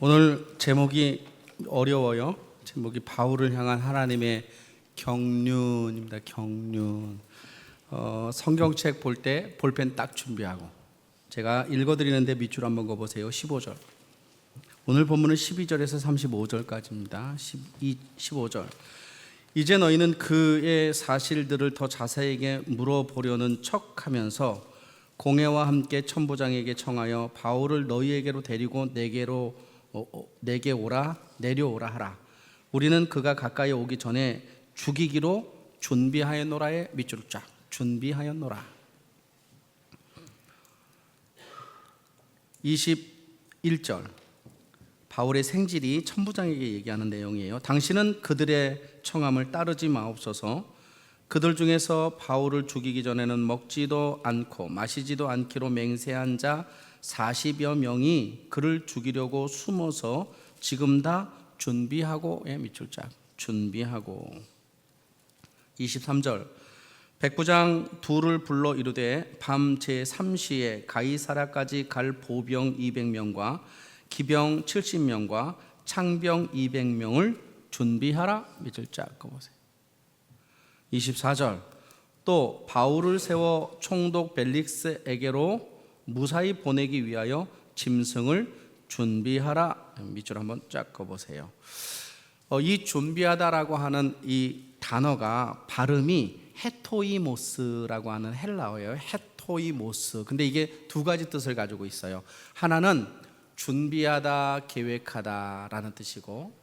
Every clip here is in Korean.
오늘 제목이 어려워요. 제목이 바울을 향한 하나님의 경륜입니다. 경륜. 성경책 볼 때 볼펜 딱 준비하고 제가 읽어드리는데 밑줄 한번 그어보세요. 15절. 오늘 본문은 12절에서 35절까지입니다. 15절. 이제 너희는 그의 사실들을 더 자세하게 물어보려는 척하면서 공회와 함께 천부장에게 청하여 바울을 너희에게로 데리고 내게 내려오라 하라. 우리는 그가 가까이 오기 전에 죽이기로 준비하였노라의 밑줄 쫙. 준비하였노라. 21절. 바울의 생질이 천부장에게 얘기하는 내용이에요. 당신은 그들의 청함을 따르지 마옵소서. 그들 중에서 바울을 죽이기 전에는 먹지도 않고 마시지도 않기로 맹세한 자 40여 명이 그를 죽이려고 숨어서 지금 다 준비하고의 밑줄 짝. 준비하고. 23절. 백부장 둘을 불러 이르되 밤 제3시에 가이사랴까지 갈 보병 200명과 기병 70명과 창병 200명을 준비하라. 밑줄 짝 그어보세요. 24절. 또 바울을 세워 총독 벨릭스에게로 무사히 보내기 위하여 짐승을 준비하라. 밑줄 한번 쫙 그어보세요. 이 준비하다라고 하는 이 단어가 발음이 헤토이모스라고 하는 헬라어예요. 헤토이모스. 근데 이게 두 가지 뜻을 가지고 있어요. 하나는 준비하다, 계획하다라는 뜻이고,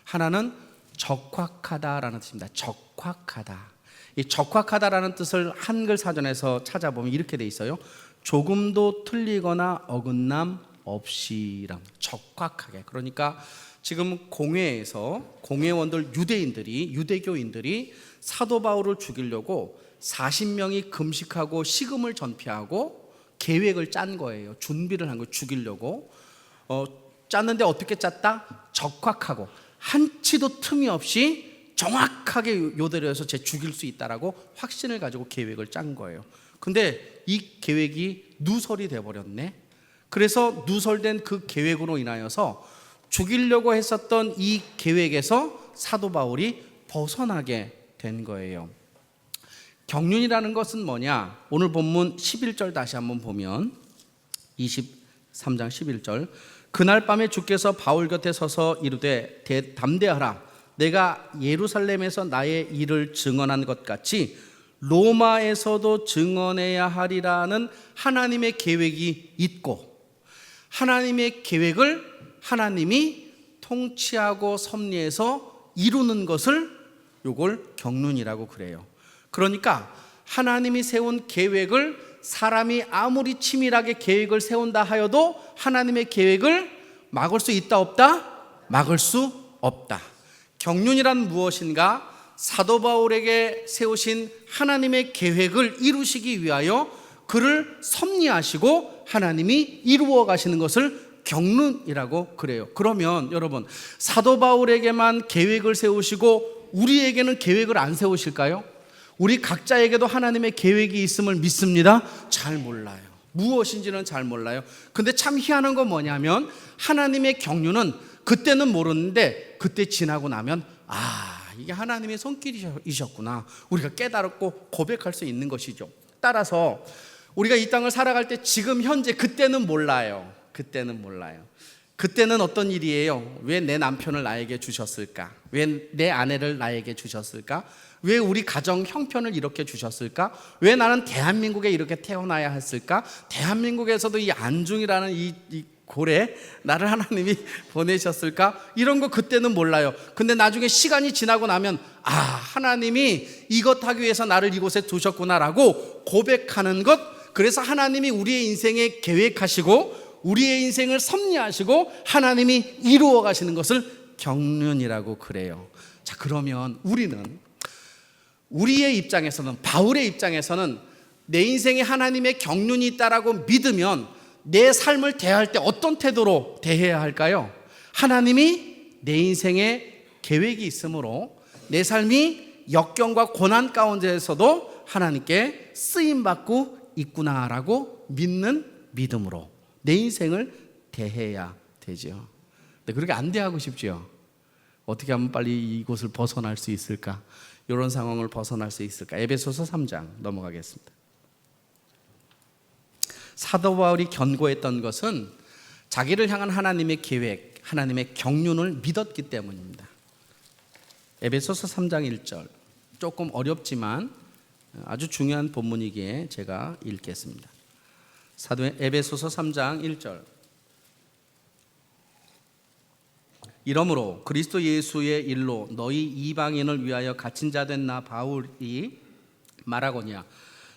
하나는 적확하다라는 뜻입니다. 적확하다. 이 적확하다라는 뜻을 한글 사전에서 찾아보면 이렇게 돼 있어요. 조금도 틀리거나 어긋남 없이랑. 적확하게. 그러니까 지금 공회에서 공회원들 유대교인들이 사도 바울을 죽이려고 40명이 금식하고 식음을 전폐하고 계획을 짠 거예요. 준비를 한 거예요. 죽이려고. 짰는데 어떻게 짰다? 적확하고 한치도 틈이 없이 정확하게 요대로해서 제 죽일 수 있다라고 확신을 가지고 계획을 짠 거예요. 근데 이 계획이 누설이 돼버렸네. 그래서 누설된 그 계획으로 인하여서 죽이려고 했었던 이 계획에서 사도 바울이 벗어나게 된 거예요. 경륜이라는 것은 뭐냐? 오늘 본문 11절 다시 한번 보면 23장 11절. 그날 밤에 주께서 바울 곁에 서서 이르되 담대하라. 내가 예루살렘에서 나의 일을 증언한 것 같이 로마에서도 증언해야 하리라는 하나님의 계획이 있고, 하나님의 계획을 하나님이 통치하고 섭리해서 이루는 것을 요걸 경륜이라고 그래요. 그러니까 하나님이 세운 계획을 사람이 아무리 치밀하게 계획을 세운다 하여도 하나님의 계획을 막을 수 있다 없다? 막을 수 없다. 경륜이란 무엇인가? 사도 바울에게 세우신 하나님의 계획을 이루시기 위하여 그를 섭리하시고 하나님이 이루어 가시는 것을 경륜이라고 그래요. 그러면 여러분, 사도 바울에게만 계획을 세우시고 우리에게는 계획을 안 세우실까요? 우리 각자에게도 하나님의 계획이 있음을 믿습니다. 잘 몰라요. 무엇인지는 잘 몰라요. 근데 참 희한한 건 뭐냐면 하나님의 경륜은 그때는 모르는데 그때 지나고 나면 이게 하나님의 손길이셨구나 우리가 깨달았고 고백할 수 있는 것이죠. 따라서 우리가 이 땅을 살아갈 때 지금 현재 그때는 몰라요. 그때는 어떤 일이에요? 왜 내 남편을 나에게 주셨을까? 왜 내 아내를 나에게 주셨을까? 왜 우리 가정 형편을 이렇게 주셨을까? 왜 나는 대한민국에 이렇게 태어나야 했을까? 대한민국에서도 이 안중이라는 이 고래 나를 하나님이 보내셨을까? 이런 거 그때는 몰라요. 근데 나중에 시간이 지나고 나면 하나님이 이것 하기 위해서 나를 이곳에 두셨구나라고 고백하는 것. 그래서 하나님이 우리의 인생에 계획하시고 우리의 인생을 섭리하시고 하나님이 이루어 가시는 것을 경륜이라고 그래요. 자, 그러면 우리의 입장에서는, 바울의 입장에서는 내 인생에 하나님의 경륜이 있다라고 믿으면 내 삶을 대할 때 어떤 태도로 대해야 할까요? 하나님이 내 인생에 계획이 있으므로 내 삶이 역경과 고난 가운데에서도 하나님께 쓰임받고 있구나라고 믿는 믿음으로 내 인생을 대해야 되죠. 근데 그렇게 안 대하고 싶지요. 어떻게 하면 빨리 이곳을 벗어날 수 있을까? 이런 상황을 벗어날 수 있을까? 에베소서 3장 넘어가겠습니다. 사도 바울이 견고했던 것은 자기를 향한 하나님의 계획, 하나님의 경륜을 믿었기 때문입니다. 에베소서 3장 1절, 조금 어렵지만 아주 중요한 본문이기에 제가 읽겠습니다. 사도행 에베소서 3장 1절. 이러므로 그리스도 예수의 일로 너희 이방인을 위하여 갇힌 자 된 나 바울이 말하거니와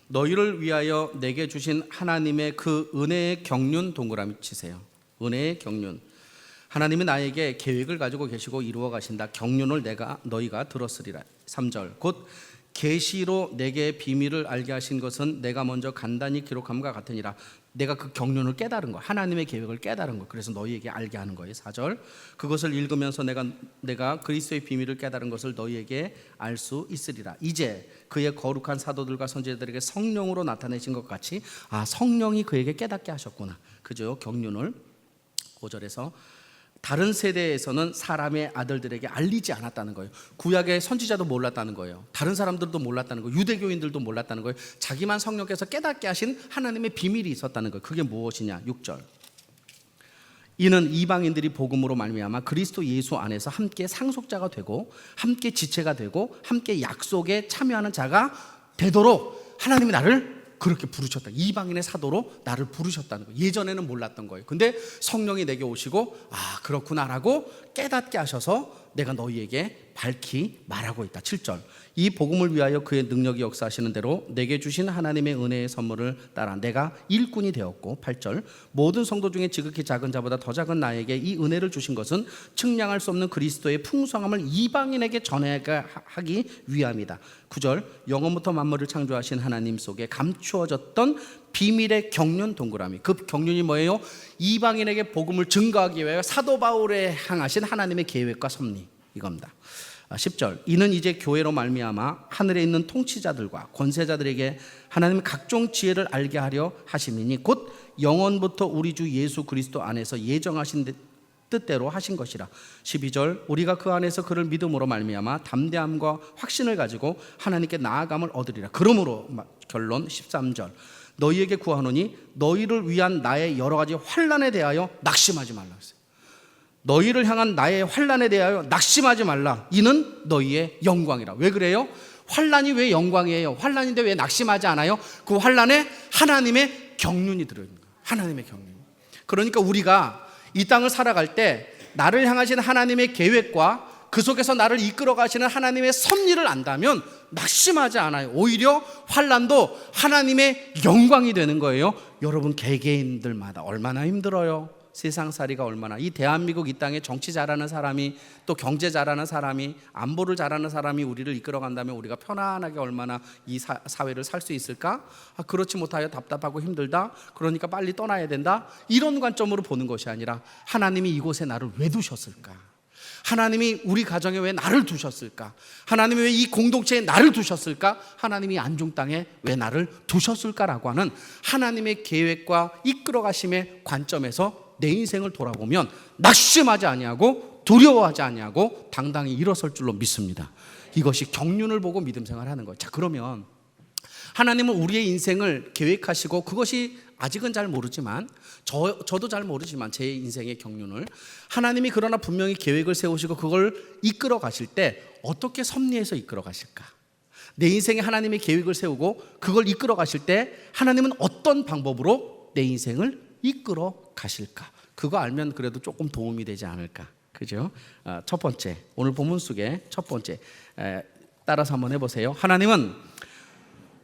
너희를 위하여 내게 주신 하나님의 그 은혜의 경륜 동그라미 치세요. 은혜의 경륜. 하나님이 나에게 계획을 가지고 계시고 이루어 가신다. 경륜을 너희가 들었으리라. 3절. 곧 계시로 내게 비밀을 알게 하신 것은 내가 먼저 간단히 기록함과 같으니라. 내가 그 경륜을 깨달은 거, 하나님의 계획을 깨달은 거. 그래서 너희에게 알게 하는 거예요. 4절. 그것을 읽으면서 내가 그리스도의 비밀을 깨달은 것을 너희에게 알 수 있으리라. 이제 그의 거룩한 사도들과 선지자들에게 성령으로 나타내신 것 같이 성령이 그에게 깨닫게 하셨구나. 그죠? 경륜을. 5절에서 다른 세대에서는 사람의 아들들에게 알리지 않았다는 거예요. 구약의 선지자도 몰랐다는 거예요. 다른 사람들도 몰랐다는 거예요. 유대교인들도 몰랐다는 거예요. 자기만 성령께서 깨닫게 하신 하나님의 비밀이 있었다는 거예요. 그게 무엇이냐? 6절. 이는 이방인들이 복음으로 말미암아 그리스도 예수 안에서 함께 상속자가 되고 함께 지체가 되고 함께 약속에 참여하는 자가 되도록 하나님이 나를 그렇게 부르셨다. 이방인의 사도로 나를 부르셨다는 거예요. 예전에는 몰랐던 거예요. 근데 성령이 내게 오시고 그렇구나라고 깨닫게 하셔서 내가 너희에게 밝히 말하고 있다. 7절. 이 복음을 위하여 그의 능력이 역사하시는 대로 내게 주신 하나님의 은혜의 선물을 따라 내가 일꾼이 되었고. 8절. 모든 성도 중에 지극히 작은 자보다 더 작은 나에게 이 은혜를 주신 것은 측량할 수 없는 그리스도의 풍성함을 이방인에게 전하게 하기 위함이다. 9절. 영원부터 만물을 창조하신 하나님 속에 감추어졌던 비밀의 경륜 동그라미. 그 경륜이 뭐예요? 이방인에게 복음을 증거하기 위하여 사도 바울에 향하신 하나님의 계획과 섭리, 이겁니다. 10절. 이는 이제 교회로 말미암아 하늘에 있는 통치자들과 권세자들에게 하나님의 각종 지혜를 알게 하려 하심이니 곧 영원부터 우리 주 예수 그리스도 안에서 예정하신 뜻대로 하신 것이라. 12절. 우리가 그 안에서 그를 믿음으로 말미암아 담대함과 확신을 가지고 하나님께 나아감을 얻으리라. 그러므로 결론 13절. 너희에게 구하노니 너희를 위한 나의 여러 가지 환난에 대하여 낙심하지 말라 했어요. 너희를 향한 나의 환난에 대하여 낙심하지 말라. 이는 너희의 영광이라. 왜 그래요? 환난이 왜 영광이에요? 환난인데 왜 낙심하지 않아요? 그 환난에 하나님의 경륜이 들어있는 거예요. 하나님의 경륜. 그러니까 우리가 이 땅을 살아갈 때 나를 향하신 하나님의 계획과 그 속에서 나를 이끌어 가시는 하나님의 섭리를 안다면 낙심하지 않아요. 오히려 환난도 하나님의 영광이 되는 거예요. 여러분 개개인들마다 얼마나 힘들어요. 세상살이가 얼마나. 이 대한민국 이 땅에 정치 잘하는 사람이 또 경제 잘하는 사람이 안보를 잘하는 사람이 우리를 이끌어 간다면 우리가 편안하게 얼마나 이 사회를 살 수 있을까? 그렇지 못하여 답답하고 힘들다. 그러니까 빨리 떠나야 된다. 이런 관점으로 보는 것이 아니라 하나님이 이곳에 나를 왜 두셨을까? 하나님이 우리 가정에 왜 나를 두셨을까? 하나님이 왜 이 공동체에 나를 두셨을까? 하나님이 안중 땅에 왜 나를 두셨을까라고 하는 하나님의 계획과 이끌어 가심의 관점에서 내 인생을 돌아보면 낙심하지 아니하고 두려워하지 아니하고 당당히 일어설 줄로 믿습니다. 이것이 경륜을 보고 믿음 생활하는 거예요. 자, 그러면 하나님은 우리의 인생을 계획하시고 그것이 아직은 잘 모르지만 저도 잘 모르지만 제 인생의 경륜을 하나님이 그러나 분명히 계획을 세우시고 그걸 이끌어 가실 때 어떻게 섭리해서 이끌어 가실까? 내 인생에 하나님의 계획을 세우고 그걸 이끌어 가실 때 하나님은 어떤 방법으로 내 인생을 이끌어 가실까? 그거 알면 그래도 조금 도움이 되지 않을까? 그죠? 첫 번째, 오늘 본문 속에 첫 번째 따라서 한번 해보세요. 하나님은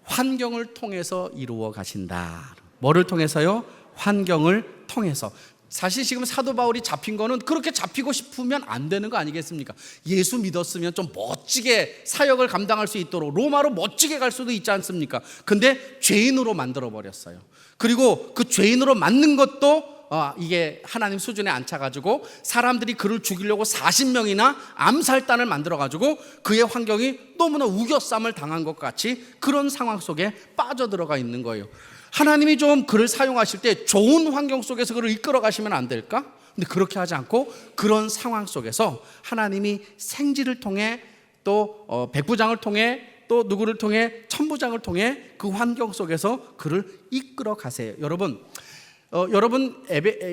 환경을 통해서 이루어 가신다. 뭐를 통해서요? 환경을 통해서. 사실 지금 사도 바울이 잡힌 거는 그렇게 잡히고 싶으면 안 되는 거 아니겠습니까? 예수 믿었으면 좀 멋지게 사역을 감당할 수 있도록 로마로 멋지게 갈 수도 있지 않습니까? 근데 죄인으로 만들어 버렸어요. 그리고 그 죄인으로 만든 것도 이게 하나님 수준에 앉혀가지고 사람들이 그를 죽이려고 40명이나 암살단을 만들어가지고 그의 환경이 너무나 우겨쌈을 당한 것 같이 그런 상황 속에 빠져들어가 있는 거예요. 하나님이 좀 그를 사용하실 때 좋은 환경 속에서 그를 이끌어 가시면 안 될까? 근데 그렇게 하지 않고 그런 상황 속에서 하나님이 생지를 통해 또 백부장을 통해 또 누구를 통해 천부장을 통해 그 환경 속에서 그를 이끌어 가세요. 여러분,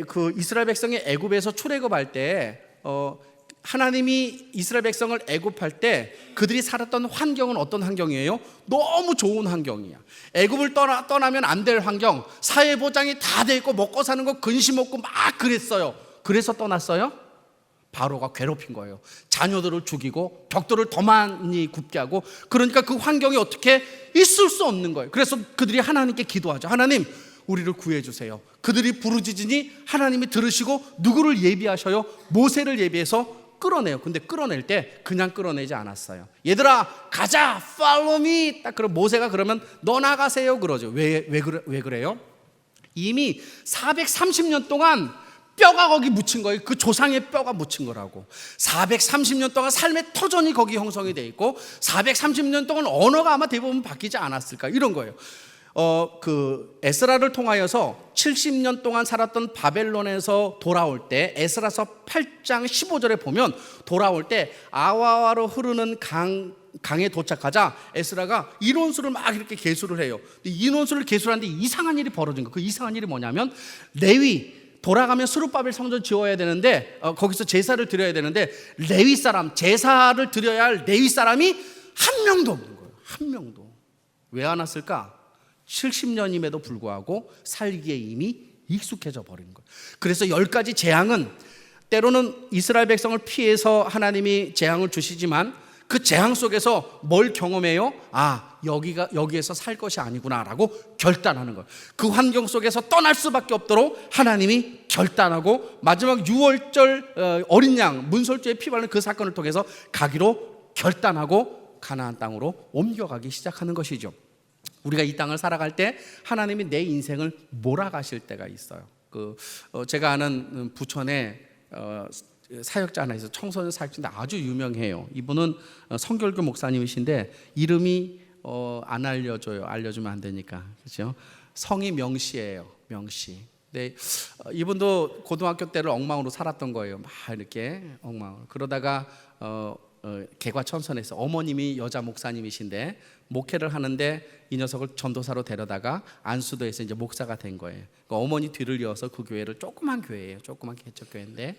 그 이스라엘 백성이 애굽에서 출애굽할 때 하나님이 이스라엘 백성을 애굽할 때 그들이 살았던 환경은 어떤 환경이에요? 너무 좋은 환경이야. 애굽을 떠나면 안 될 환경, 사회 보장이 다 돼 있고 먹고 사는 거 근심 없고 막 그랬어요. 그래서 떠났어요? 바로가 괴롭힌 거예요. 자녀들을 죽이고 벽돌을 더 많이 굽게 하고, 그러니까 그 환경이 어떻게 있을 수 없는 거예요. 그래서 그들이 하나님께 기도하죠. 하나님, 우리를 구해주세요. 그들이 부르짖으니 하나님이 들으시고 누구를 예비하셔요? 모세를 예비해서 끌어내요. 근데 끌어낼 때 그냥 끌어내지 않았어요. 얘들아 가자, follow me. 딱 그럼 모세가 그러면 너 나가세요 그러죠. 왜 그래요? 이미 430년 동안 뼈가 거기 묻힌 거예요. 그 조상의 뼈가 묻힌 거라고. 430년 동안 삶의 터전이 거기 형성이 돼 있고 430년 동안 언어가 아마 대부분 바뀌지 않았을까, 이런 거예요. 그 에스라를 통하여서 70년 동안 살았던 바벨론에서 돌아올 때 에스라서 8장 15절에 보면 돌아올 때 아와와로 흐르는 강에 도착하자 에스라가 인원수를 막 이렇게 계수를 해요. 인원수를 계수하는데 이상한 일이 벌어진 거예요. 그 이상한 일이 뭐냐면 레위 돌아가면 스룹바벨 성전 지어야 되는데 거기서 제사를 드려야 되는데 레위 사람, 제사를 드려야 할 레위 사람이 한 명도 없는 거예요. 한 명도. 왜 안 왔을까? 70년임에도 불구하고 살기에 이미 익숙해져 버린 거예요. 그래서 10가지 재앙은 때로는 이스라엘 백성을 피해서 하나님이 재앙을 주시지만 그 재앙 속에서 뭘 경험해요? 여기에서 살 것이 아니구나라고 결단하는 거예요. 그 환경 속에서 떠날 수밖에 없도록 하나님이 결단하고 마지막 6월절 어린 양 문설주에 피 바르는 그 사건을 통해서 가기로 결단하고 가나안 땅으로 옮겨가기 시작하는 것이죠. 우리가 이 땅을 살아갈 때 하나님이 내 인생을 몰아가실 때가 있어요. 제가 아는 부천에 사역자 하나 있어요. 청소년 사역자인데 아주 유명해요. 이분은 성결교 목사님이신데 이름이 안 알려줘요. 알려주면 안 되니까. 그렇죠? 성이 명씨예요. 명씨. 근데 이분도 고등학교 때를 엉망으로 살았던 거예요. 막 이렇게 엉망으로. 그러다가 개과천선에서 어머님이 여자 목사님이신데 목회를 하는데 이 녀석을 전도사로 데려다가 안수도에서 이제 목사가 된 거예요. 그러니까 어머니 뒤를 이어서 그 교회를, 조그만 교회예요. 조그만 개척교회인데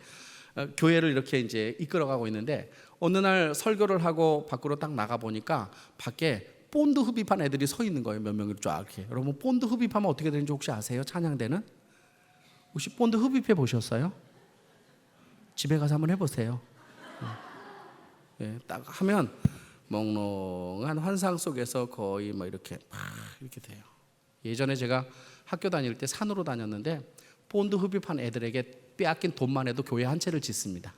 교회를 이렇게 이제 이끌어가고 있는데 어느 날 설교를 하고 밖으로 딱 나가 보니까 밖에 본드 흡입한 애들이 서 있는 거예요. 몇 명이 쫙 이렇게. 여러분 본드 흡입하면 어떻게 되는지 혹시 아세요? 찬양대는 혹시 본드 흡입해 보셨어요? 집에 가서 한번 해보세요. 딱 하면 몽롱한 환상 속에서 거의 뭐 이렇게 막 이렇게 돼요. 예전에 제가 학교 다닐 때 산으로 다녔는데 본드 흡입한 애들에게 빼앗긴 돈만 해도 교회 한 채를 짓습니다.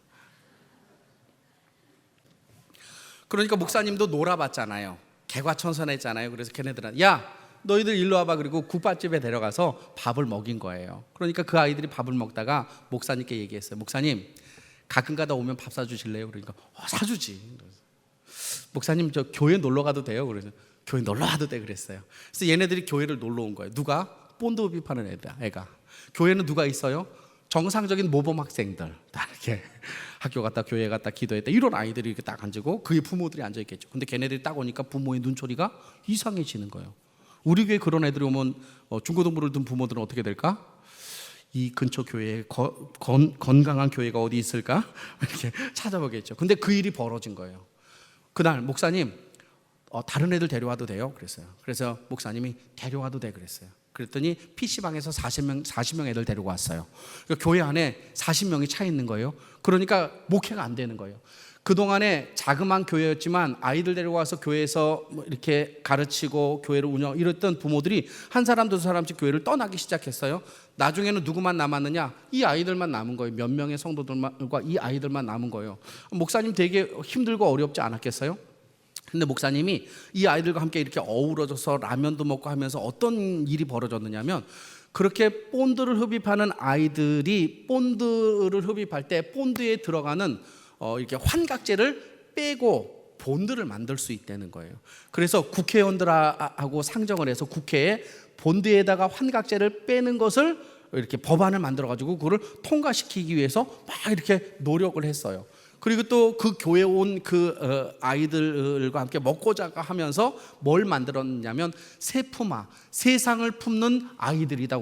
그러니까 목사님도 놀아봤잖아요. 개과천선했잖아요. 그래서 걔네들은 야 너희들 일로 와봐. 그리고 국밥집에 데려가서 밥을 먹인 거예요. 그러니까 그 아이들이 밥을 먹다가 목사님께 얘기했어요. 목사님 가끔가다 오면 밥 사주실래요? 그러니까 사주지. 목사님 저 교회 놀러 가도 돼요? 그래서 교회 놀러 가도 돼 그랬어요. 그래서 얘네들이 교회를 놀러 온 거예요. 누가? 본드 흡입하는 애가. 교회는 누가 있어요? 정상적인 모범 학생들 다 이렇게 학교 갔다 교회 갔다 기도했다 이런 아이들이 이렇게 딱 앉고 그의 부모들이 앉아 있겠죠. 근데 걔네들이 딱 오니까 부모의 눈초리가 이상해지는 거예요. 우리 교회 그런 애들이 오면 중고등부를 둔 부모들은 어떻게 될까? 이 근처 교회에 건강한 교회가 어디 있을까? 이렇게 찾아보겠죠. 근데 그 일이 벌어진 거예요. 그날 목사님 다른 애들 데려와도 돼요? 그랬어요. 그래서 목사님이 데려와도 돼 그랬어요. 그랬더니 PC방에서 40명 애들 데리고 왔어요. 그러니까 교회 안에 40명이 차 있는 거예요. 그러니까 목회가 안 되는 거예요. 그동안에 자그마한 교회였지만 아이들 데려와서 교회에서 뭐 이렇게 가르치고 교회를 운영 이랬던 부모들이 한 사람 두 사람씩 교회를 떠나기 시작했어요. 나중에는 누구만 남았느냐? 이 아이들만 남은 거예요. 몇 명의 성도들과 이 아이들만 남은 거예요. 목사님 되게 힘들고 어렵지 않았겠어요? 근데 목사님이 이 아이들과 함께 이렇게 어우러져서 라면도 먹고 하면서 어떤 일이 벌어졌느냐면 그렇게 본드를 흡입하는 아이들이 본드를 흡입할 때 본드에 들어가는 이렇게 환각제를 빼고 본드를 만들 수 있다는 거예요. 그래서 국회의원들하고 상정을 해서 국회에 본드에다가 환각제를 빼는 것을 이렇게 법안을 만들어 가지고 그거를 통과시키기 위해서 막 이렇게 노력을 했어요. 그리고 또 그 교회에 온 그 아이들과 함께 먹고 자고 하면서 뭘 만들었냐면 세품화, 세상을 품는 아이들이다.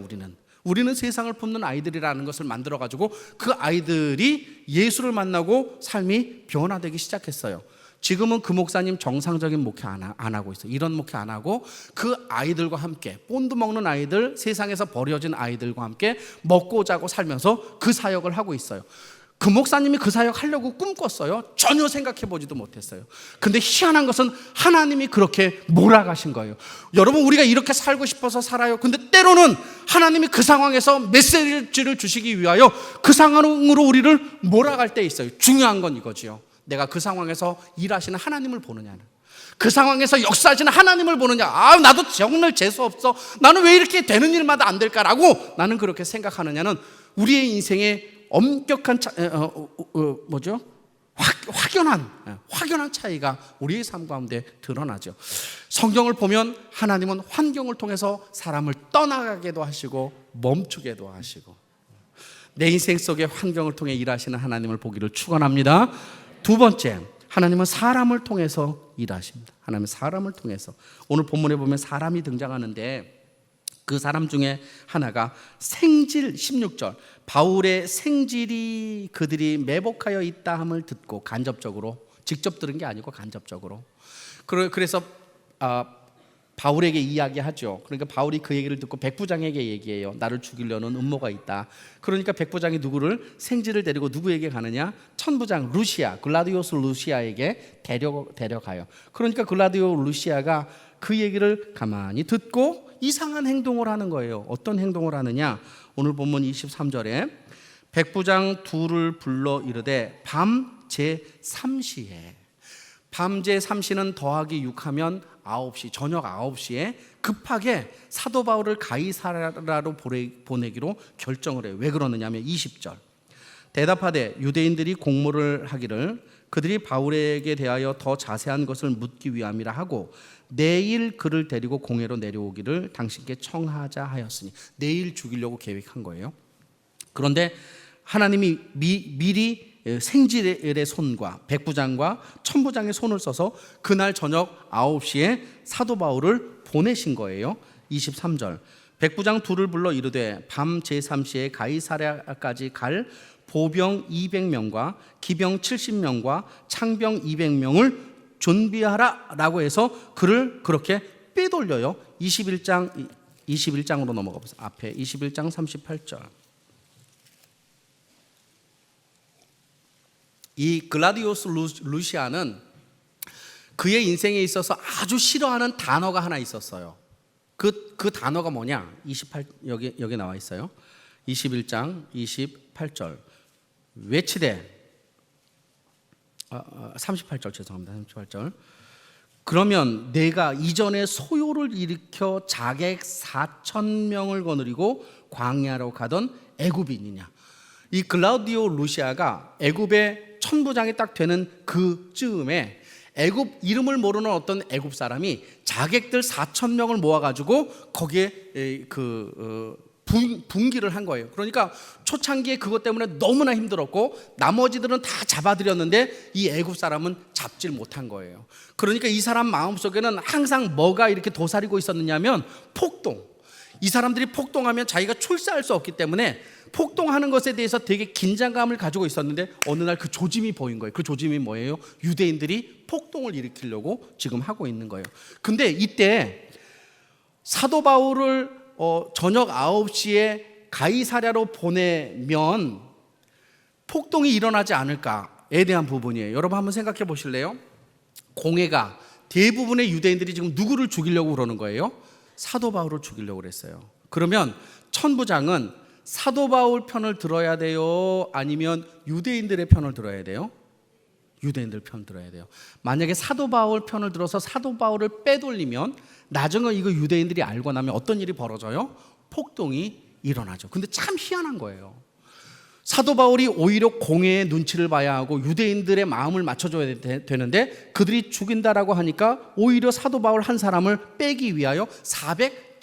우리는 세상을 품는 아이들이라는 것을 만들어 가지고 그 아이들이 예수를 만나고 삶이 변화되기 시작했어요. 지금은 그 목사님 정상적인 목회 안 하고 있어요. 이런 목회 안 하고 그 아이들과 함께, 본드 먹는 아이들, 세상에서 버려진 아이들과 함께 먹고 자고 살면서 그 사역을 하고 있어요. 그 목사님이 그 사역 하려고 꿈꿨어요? 전혀 생각해 보지도 못했어요. 근데 희한한 것은 하나님이 그렇게 몰아가신 거예요. 여러분, 우리가 이렇게 살고 싶어서 살아요. 근데 때로는 하나님이 그 상황에서 메시지를 주시기 위하여 그 상황으로 우리를 몰아갈 때 있어요. 중요한 건 이거지요. 내가 그 상황에서 일하시는 하나님을 보느냐는, 그 상황에서 역사하시는 하나님을 보느냐. 나도 정말 재수없어, 나는 왜 이렇게 되는 일마다 안 될까라고 나는 그렇게 생각하느냐는 우리의 인생의 엄격한 확연한 차이가 우리의 삶 가운데 드러나죠. 성경을 보면 하나님은 환경을 통해서 사람을 떠나가게도 하시고 멈추게도 하시고, 내 인생 속의 환경을 통해 일하시는 하나님을 보기를 축원합니다. 두 번째, 하나님은 사람을 통해서 일하십니다. 하나님은 사람을 통해서, 오늘 본문에 보면 사람이 등장하는데 그 사람 중에 하나가 생질, 16절, 바울의 생질이 그들이 매복하여 있다 함을 듣고, 간접적으로, 직접 들은 게 아니고 간접적으로, 그래서 바울에게 이야기하죠. 그러니까 바울이 그 얘기를 듣고 백부장에게 얘기해요. 나를 죽이려는 음모가 있다. 그러니까 백부장이 누구를, 생질을 데리고 누구에게 가느냐? 천부장 루시아, 글라디오스 루시아에게 데려가요. 그러니까 글라디오 루시아가 그 얘기를 가만히 듣고 이상한 행동을 하는 거예요. 어떤 행동을 하느냐? 오늘 본문 23절에 백부장 둘을 불러 이르되 밤 제3시에, 밤 제3시는 더하기 6하면 9시, 저녁 9시에 급하게 사도 바울을 가이사랴로 보내기로 결정을 해요. 왜 그러느냐 하면 20절, 대답하되 유대인들이 공모를 하기를 그들이 바울에게 대하여 더 자세한 것을 묻기 위함이라 하고 내일 그를 데리고 공회로 내려오기를 당신께 청하자 하였으니, 내일 죽이려고 계획한 거예요. 그런데 하나님이 미리 생질의 손과 백부장과 천부장의 손을 써서 그날 저녁 9시에 사도 바울을 보내신 거예요. 23절, 백부장 둘을 불러 이르되 밤 제3시에 가이사랴까지 갈 보병 200명과 기병 70명과 창병 200명을 준비하라 라고 해서 그를 그렇게 빼돌려요. 21장으로 넘어가 보세요. 앞에 21장 38절. 이 글라디오스 루시아는 그의 인생에 있어서 아주 싫어하는 단어가 하나 있었어요. 그 단어가 뭐냐? 28, 여기 나와 있어요. 21장 28절. 외치되, 38절 죄송합니다. 38절. 그러면 내가 이전에 소요를 일으켜 자객 4,000명을 거느리고 광야로 가던 애굽인이냐. 이 글라우디오 루시아가 애굽의 천부장이 딱 되는 그 즈음에 애굽 이름을 모르는 어떤 애굽 사람이 자객들 4,000명을 모아가지고 거기에 분기를 한 거예요. 그러니까 초창기에 그것 때문에 너무나 힘들었고 나머지들은 다 잡아들였는데 이 애굽 사람은 잡질 못한 거예요. 그러니까 이 사람 마음속에는 항상 뭐가 이렇게 도사리고 있었느냐면 폭동. 이 사람들이 폭동하면 자기가 출세할 수 없기 때문에 폭동하는 것에 대해서 되게 긴장감을 가지고 있었는데 어느 날 그 조짐이 보인 거예요. 그 조짐이 뭐예요? 유대인들이 폭동을 일으키려고 지금 하고 있는 거예요. 근데 이때 사도 바울을 저녁 9시에 가이사랴로 보내면 폭동이 일어나지 않을까에 대한 부분이에요. 여러분 한번 생각해 보실래요? 공회가 대부분의 유대인들이 지금 누구를 죽이려고 그러는 거예요? 사도 바울을 죽이려고 그랬어요. 그러면 천부장은 사도 바울 편을 들어야 돼요? 아니면 유대인들의 편을 들어야 돼요? 유대인들 편 들어야 돼요. 만약에 사도 바울 편을 들어서 사도 바울을 빼돌리면 나중에 이거 유대인들이 알고 나면 어떤 일이 벌어져요? 폭동이 일어나죠. 근데 참 희한한 거예요. 사도 바울이 오히려 공회의 눈치를 봐야 하고 유대인들의 마음을 맞춰줘야 되는데 그들이 죽인다라고 하니까 오히려 사도 바울 한 사람을 빼기 위하여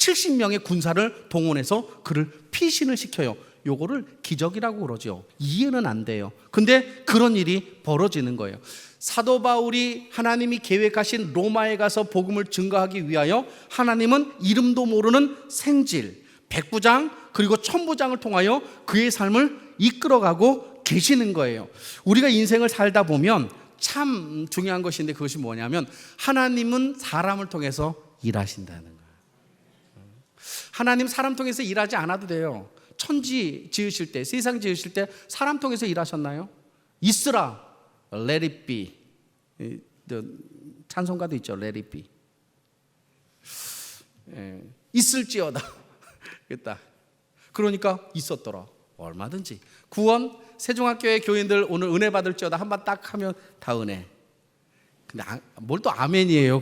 70명의 군사를 동원해서 그를 피신을 시켜요. 요거를 기적이라고 그러죠. 이해는 안 돼요. 근데 그런 일이 벌어지는 거예요. 사도 바울이 하나님이 계획하신 로마에 가서 복음을 증거하기 위하여 하나님은 이름도 모르는 생질, 백부장 그리고 천부장을 통하여 그의 삶을 이끌어가고 계시는 거예요. 우리가 인생을 살다 보면 참 중요한 것인데 그것이 뭐냐면 하나님은 사람을 통해서 일하신다는 거예요. 하나님 사람 통해서 일하지 않아도 돼요. 천지 지으실 때, 세상 지으실 때 사람 통해서 일하셨나요? 있으라, let it be. 찬송가도 있죠, let it be. 있을지어다. 그러니까 있었더라. 얼마든지. 구원, 세종학교의 교인들 오늘 은혜 받을지어다 한번 딱 하면 다 은혜. 근데 뭘 또 아멘이에요.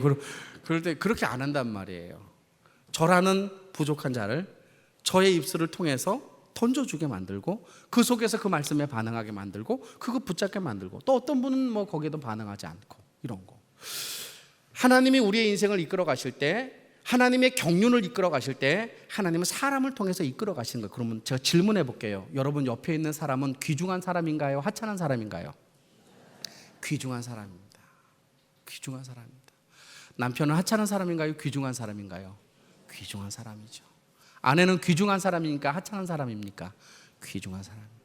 그럴 때 그렇게 안 한단 말이에요. 저라는 부족한 자를 저의 입술을 통해서 던져주게 만들고 그 속에서 그 말씀에 반응하게 만들고 그거 붙잡게 만들고 또 어떤 분은 뭐 거기에도 반응하지 않고 이런 거. 하나님이 우리의 인생을 이끌어 가실 때, 하나님의 경륜을 이끌어 가실 때 하나님은 사람을 통해서 이끌어 가시는 거예요. 그러면 제가 질문해 볼게요. 여러분 옆에 있는 사람은 귀중한 사람인가요? 하찮은 사람인가요? 귀중한 사람입니다. 귀중한 사람입니다. 남편은 하찮은 사람인가요? 귀중한 사람인가요? 귀중한 사람이죠. 아내는 귀중한 사람이니까 하찮은 사람입니까? 귀중한 사람입니다.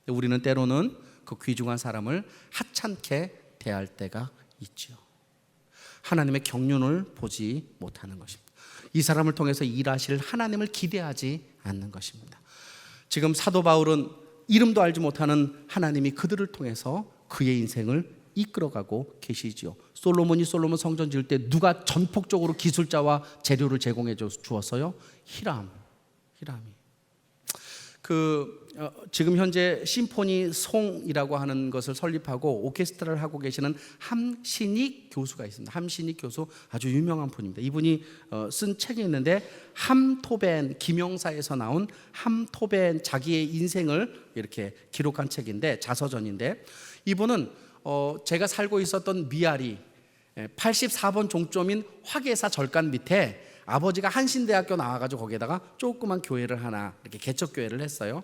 우리는 때로는 그 귀중한 사람을 하찮게 대할 때가 있죠. 하나님의 경륜을 보지 못하는 것입니다. 이 사람을 통해서 일하실 하나님을 기대하지 않는 것입니다. 지금 사도 바울은 이름도 알지 못하는 하나님이 그들을 통해서 그의 인생을 이끌어가고 계시지요. 솔로몬이 솔로몬 성전 지을 때 누가 전폭적으로 기술자와 재료를 제공해 주었어요? 히람이. 지금 현재 심포니 송이라고 하는 것을 설립하고 오케스트라를 하고 계시는 함신익 교수가 있습니다. 함신익 교수 아주 유명한 분입니다. 이분이 쓴 책이 있는데 함토벤, 김영사에서 나온 함토벤 자기의 인생을 이렇게 기록한 책인데 자서전인데 이분은 제가 살고 있었던 미아리 84번 종점인 화계사 절간 밑에 아버지가 한신대학교 나와가지고 거기에다가 조그만 교회를 하나 이렇게 개척교회를 했어요.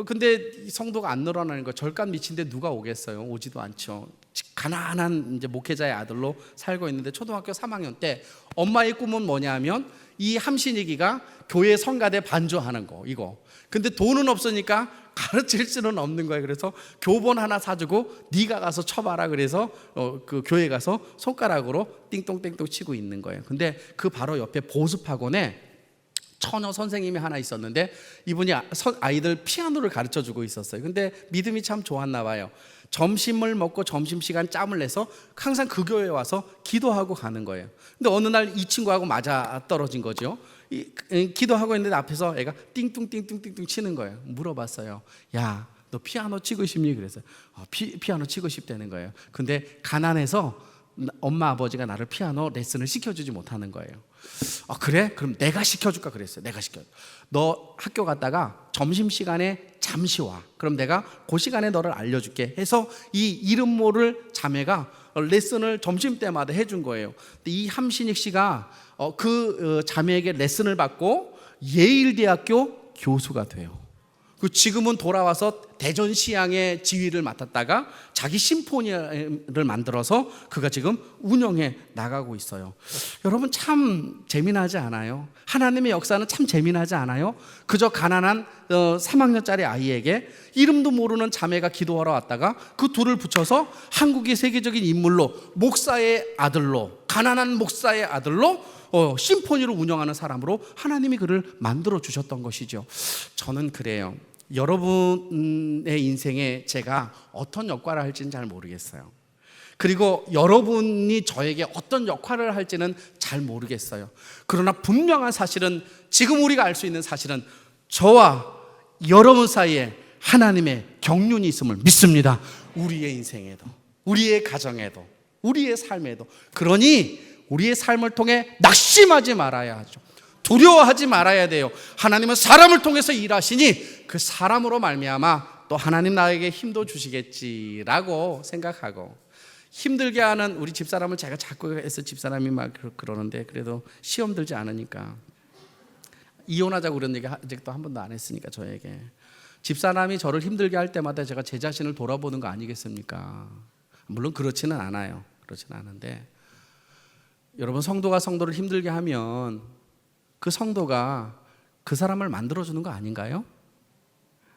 근데 성도가 안 늘어나는 거 절간 밑인데 누가 오겠어요? 오지도 않죠. 가난한 이제 목회자의 아들로 살고 있는데 초등학교 3학년 때 엄마의 꿈은 뭐냐면 이 함신이기가 교회 성가대 반주하는 거 이거. 근데 돈은 없으니까 가르칠 수는 없는 거예요. 그래서 교본 하나 사주고 네가 가서 쳐봐라. 그래서 그 교회 가서 손가락으로 띵동띵동 치고 있는 거예요. 근데 그 바로 옆에 보습학원에 처녀 선생님이 하나 있었는데 이분이 아이들 피아노를 가르쳐주고 있었어요. 근데 믿음이 참 좋았나 봐요. 점심을 먹고 점심시간 짬을 내서 항상 그 교회에 와서 기도하고 가는 거예요. 근데 어느 날 이 친구하고 맞아 떨어진 거죠. 기도하고 있는데 앞에서 애가 띵뚱띵뚱띵뚱 치는 거예요. 물어봤어요. 야, 너 피아노 치고 싶니? 그래서 피아노 치고 싶다는 거예요. 근데 가난해서 엄마 아버지가 나를 피아노 레슨을 시켜주지 못하는 거예요. 그래? 그럼 내가 시켜줄까? 그랬어요. 내가 시켜. 너 학교 갔다가 점심시간에 잠시 와. 그럼 내가 그 시간에 너를 알려줄게 해서 이 이름 모를 자매가 레슨을 점심때마다 해준 거예요. 근데 이 함신익 씨가 그 자매에게 레슨을 받고 예일대학교 교수가 돼요. 지금은 돌아와서 대전시향의 지휘를 맡았다가 자기 심포니를 만들어서 그가 지금 운영해 나가고 있어요. 여러분 참 재미나지 않아요? 하나님의 역사는 참 재미나지 않아요? 그저 가난한 3학년짜리 아이에게 이름도 모르는 자매가 기도하러 왔다가 그 둘을 붙여서 한국의 세계적인 인물로 목사의 아들로 가난한 목사의 아들로 심포니를 운영하는 사람으로 하나님이 그를 만들어 주셨던 것이죠. 저는 그래요. 여러분의 인생에 제가 어떤 역할을 할지는 잘 모르겠어요. 그리고 여러분이 저에게 어떤 역할을 할지는 잘 모르겠어요. 그러나 분명한 사실은 지금 우리가 알 수 있는 사실은 저와 여러분 사이에 하나님의 경륜이 있음을 믿습니다. 우리의 인생에도, 우리의 가정에도, 우리의 삶에도. 그러니 우리의 삶을 통해 낙심하지 말아야 하죠. 두려워하지 말아야 돼요. 하나님은 사람을 통해서 일하시니 그 사람으로 말미암아 또 하나님 나에게 힘도 주시겠지라고 생각하고, 힘들게 하는 우리 집사람을 제가 자꾸 해서 집사람이 막 그러는데 그래도 시험 들지 않으니까 이혼하자고 그런 얘기 아직도 한 번도 안 했으니까 저에게. 집사람이 저를 힘들게 할 때마다 제가 제 자신을 돌아보는 거 아니겠습니까? 물론 그렇지는 않아요. 그렇지는 않은데 여러분, 성도가 성도를 힘들게 하면 그 성도가 그 사람을 만들어주는 거 아닌가요?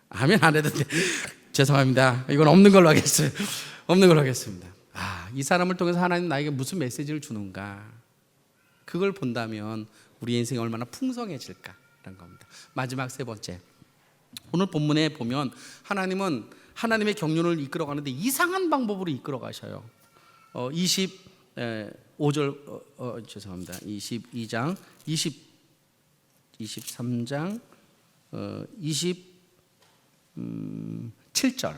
아멘 안 해도 돼. 죄송합니다. 이건 없는 걸로 하겠어요. 없는 걸로 하겠습니다. 이 사람을 통해서 하나님 나에게 무슨 메시지를 주는가, 그걸 본다면 우리 인생이 얼마나 풍성해질까라는 겁니다. 마지막 세 번째, 오늘 본문에 보면 하나님은 하나님의 경륜을 이끌어가는데 이상한 방법으로 이끌어가셔요. 25절 죄송합니다. 22장 23장 27절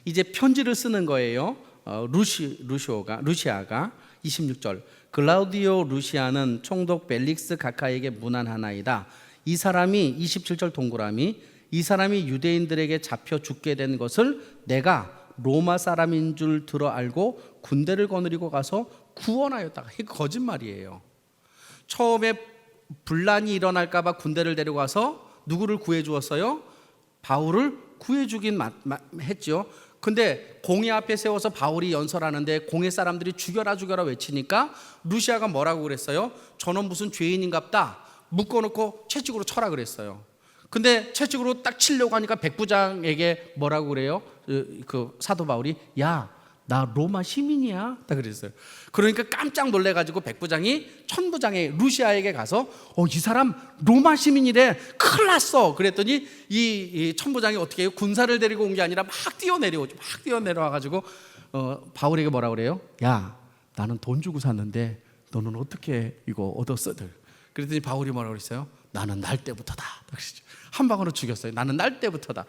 이제 편지를 쓰는 거예요. 루시아가 26절 글라우디오 루시아는 총독 벨릭스 가카에게 문안하나이다. 이 사람이 27절 동그라미 이 사람이 유대인들에게 잡혀 죽게 된 것을 내가 로마 사람인 줄 들어 알고 군대를 거느리고 가서 구원하였다. 이게 거짓말이에요. 처음에 분란이 일어날까 봐 군대를 데려가서 누구를 구해 주었어요? 바울을 구해 주긴 했죠. 근데 공회 앞에 세워서 바울이 연설하는데 공회 사람들이 죽여라 죽여라 외치니까 루시아가 뭐라고 그랬어요? 저는 무슨 죄인인갑다. 묶어놓고 채찍으로 쳐라 그랬어요. 근데 채찍으로 딱 치려고 하니까 백부장에게 뭐라고 그래요? 그 사도 바울이 야, 나 로마 시민이야 딱 그랬어요. 그러니까 깜짝 놀래가지고 백부장이 천부장의 루시아에게 가서 이 사람 로마 시민이래, 큰일 났어. 그랬더니 이 천부장이 어떻게 해요? 군사를 데리고 온 게 아니라 막 뛰어내려와가지고 바울에게 뭐라고 그래요? 야, 나는 돈 주고 샀는데 너는 어떻게 이거 얻었어들? 그랬더니 바울이 뭐라고 그랬어요? 나는 날 때부터다. 한 방으로 죽였어요. 나는 날 때부터다.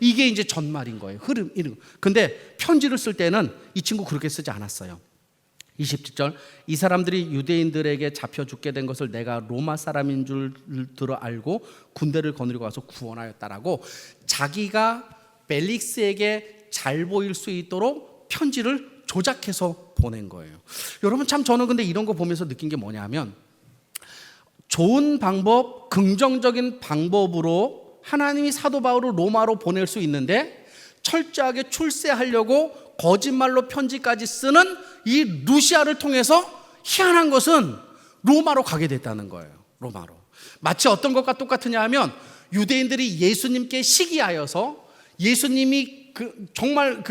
이게 이제 전말인 거예요. 흐름. 근데 편지를 쓸 때는 이 친구 그렇게 쓰지 않았어요. 27절 이 사람들이 유대인들에게 잡혀 죽게 된 것을 내가 로마 사람인 줄 들어 알고 군대를 거느리고 와서 구원하였다라고 자기가 벨릭스에게 잘 보일 수 있도록 편지를 조작해서 보낸 거예요. 여러분, 참 저는 근데 이런 거 보면서 느낀 게 뭐냐면, 좋은 방법, 긍정적인 방법으로 하나님이 사도 바울을 로마로 보낼 수 있는데 철저하게 출세하려고 거짓말로 편지까지 쓰는 이 루시아를 통해서 희한한 것은 로마로 가게 됐다는 거예요. 로마로. 마치 어떤 것과 똑같으냐 하면 유대인들이 예수님께 시기하여서 예수님이 정말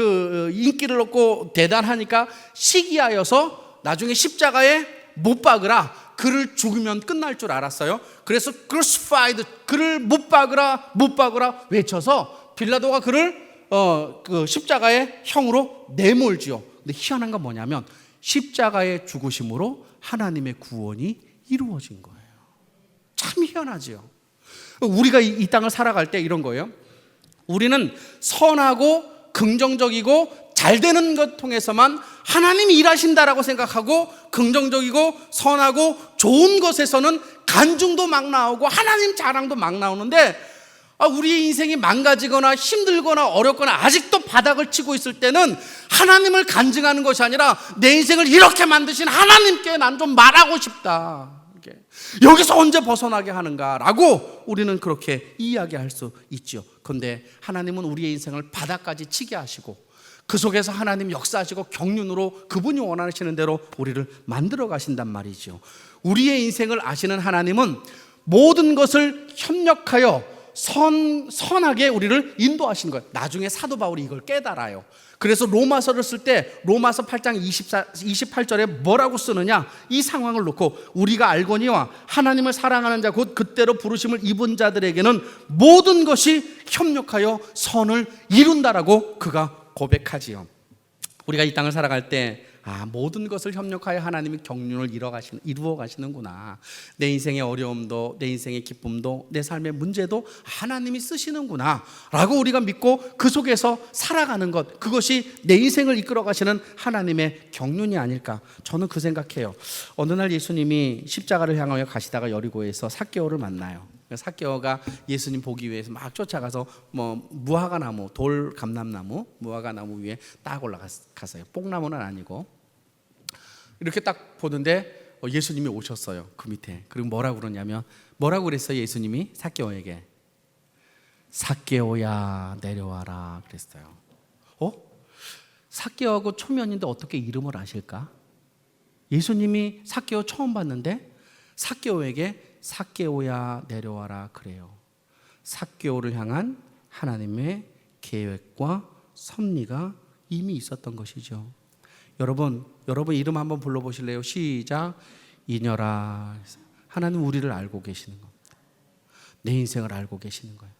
인기를 얻고 대단하니까 시기하여서 나중에 십자가에 못 박으라, 그를 죽으면 끝날 줄 알았어요. 그래서 crucified, 그를 못 박으라 외쳐서 빌라도가 그를 십자가의 형으로 내몰지요. 근데 희한한 건 뭐냐면 십자가의 죽으심으로 하나님의 구원이 이루어진 거예요. 참 희한하지요. 우리가 이 땅을 살아갈 때 이런 거예요. 우리는 선하고 긍정적이고 잘 되는 것 통해서만 하나님이 일하신다라고 생각하고, 긍정적이고 선하고 좋은 것에서는 간증도 막 나오고 하나님 자랑도 막 나오는데, 우리의 인생이 망가지거나 힘들거나 어렵거나 아직도 바닥을 치고 있을 때는 하나님을 간증하는 것이 아니라 내 인생을 이렇게 만드신 하나님께 난 좀 말하고 싶다, 여기서 언제 벗어나게 하는가라고 우리는 그렇게 이야기할 수 있죠. 그런데 하나님은 우리의 인생을 바닥까지 치게 하시고 그 속에서 하나님 역사하시고 경륜으로 그분이 원하시는 대로 우리를 만들어 가신단 말이죠. 우리의 인생을 아시는 하나님은 모든 것을 협력하여 선하게 우리를 인도하신 거예요. 나중에 사도 바울이 이걸 깨달아요. 그래서 로마서를 쓸 때 로마서 8장 28절에 뭐라고 쓰느냐, 이 상황을 놓고 우리가 알거니와 하나님을 사랑하는 자 곧 그때로 부르심을 입은 자들에게는 모든 것이 협력하여 선을 이룬다라고 그가 고백하지요. 우리가 이 땅을 살아갈 때 모든 것을 협력하여 하나님이 경륜을 이루어 가시는구나. 내 인생의 어려움도, 내 인생의 기쁨도, 내 삶의 문제도 하나님이 쓰시는구나 라고 우리가 믿고 그 속에서 살아가는 것, 그것이 내 인생을 이끌어 가시는 하나님의 경륜이 아닐까, 저는 그 생각해요. 어느 날 예수님이 십자가를 향하여 가시다가 여리고에서 삭개오를 만나요. 삭개오가 예수님 보기 위해서 막 쫓아가서 무화과나무, 돌 감람나무, 무화과나무 위에 딱 올라갔어요. 뽕나무는 아니고. 이렇게 딱 보는데 예수님이 오셨어요. 그 밑에. 그리고 뭐라고 그러냐면 뭐라고 그랬어요? 예수님이 삭개오에게 삭개오야 내려와라 그랬어요. 삭개오하고 초면인데 어떻게 이름을 아실까? 예수님이 삭개오 처음 봤는데 삭개오에게 삭개오야 내려와라 그래요. 삭개오를 향한 하나님의 계획과 섭리가 이미 있었던 것이죠. 여러분 이름 한번 불러보실래요? 시작. 이녀라. 하나님 우리를 알고 계시는 겁니다. 내 인생을 알고 계시는 거예요.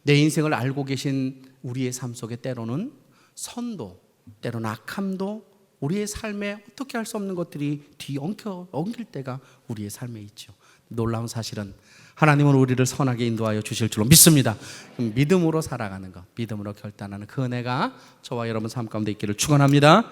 내 인생을 알고 계신 우리의 삶 속에 때로는 선도, 때로는 악함도 우리의 삶에 어떻게 할 수 없는 것들이 뒤엉킬 때가 우리의 삶에 있죠. 놀라운 사실은 하나님은 우리를 선하게 인도하여 주실 줄로 믿습니다. 믿음으로 살아가는 것, 믿음으로 결단하는 그 은혜가 저와 여러분 삶 가운데 있기를 축원합니다.